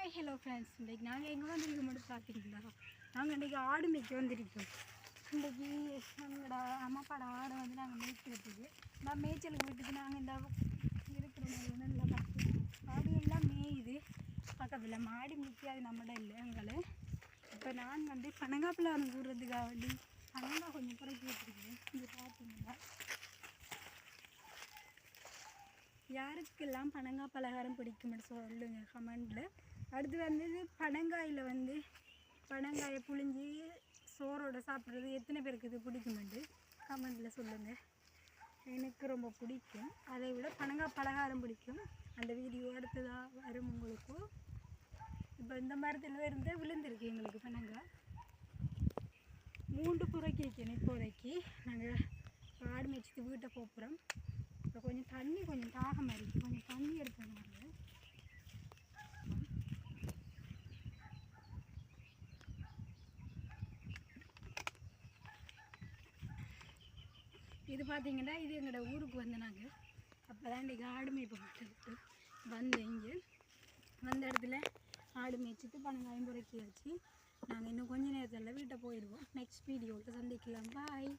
Hi hello friends, இன்றைக்கி நாங்கள் எங்கே வந்திருக்கோம் மட்டும் பார்த்தீங்களா? நாங்கள் இன்றைக்கி ஆடு மேய்க்க வந்திருக்கோம். இன்றைக்கி எங்களோட அம்மாப்பாட ஆடை வந்து நாங்கள் மேய்க்கிறதுக்கு நான் மேய்ச்சலுக்கு விட்டுட்டு நாங்கள் இந்த இருக்கிற மாதிரி நல்லா பார்த்து ஆடு எல்லாம் மேயுது. பக்கத்தில் மாடு மேய்க்க அது நம்மகிட்ட இல்லை எங்களை. இப்போ நான் வந்து பனங்காப்பில் வந்து கூடுறதுக்காக வேண்டி பனங்காய் கொஞ்சம் குறைச்சி வச்சுருக்கேன். இங்கே பார்த்தீங்களா, யாருக்கெல்லாம் பனங்காய் பலகாரம் பிடிக்கும்னு சொல்லுங்க கமெண்டில். அடுத்து வந்து பனங்காயில் வந்து பனங்காயை புழிஞ்சி சோறோடு சாப்பிட்றது எத்தனை பேருக்கு இது பிடிக்குமெண்டு கமெண்டில் சொல்லுங்கள். எனக்கு ரொம்ப பிடிக்கும். அதை விட பனங்காய் பலகாரம் பிடிக்கும். அந்த வீடியோ அடுத்ததாக வரும் உங்களுக்கும். இப்போ இந்த மரத்தில் இருந்து விழுந்திருக்கு எங்களுக்கு பனங்காய் 3 புறக்கி வைக்கணும். இப்போதைக்கு நாங்கள் ஆடு மேய்ச்சிட்டு வீட்டை போகிறோம். இப்போ கொஞ்சம் தண்ணி கொஞ்சம் தாகமாக இருக்குது, கொஞ்சம் தண்ணி எடுக்கணும். இது பார்த்தீங்கன்னா இது எங்களோட ஊருக்கு வந்து நாங்கள் அப்போ தான் இன்றைக்கி ஆடு மேய்ப்பு மாட்டுக்கிட்டு வந்தேன். இங்கே வந்த இடத்துல ஆடு மேய்ச்சிட்டு பனங்காயும் புறக்கி வச்சு நாங்கள் இன்னும் கொஞ்சம் நேரத்தில் வீட்டை போயிடுவோம். நெக்ஸ்ட் வீடியோவில் சந்திக்கலாம். பாய்.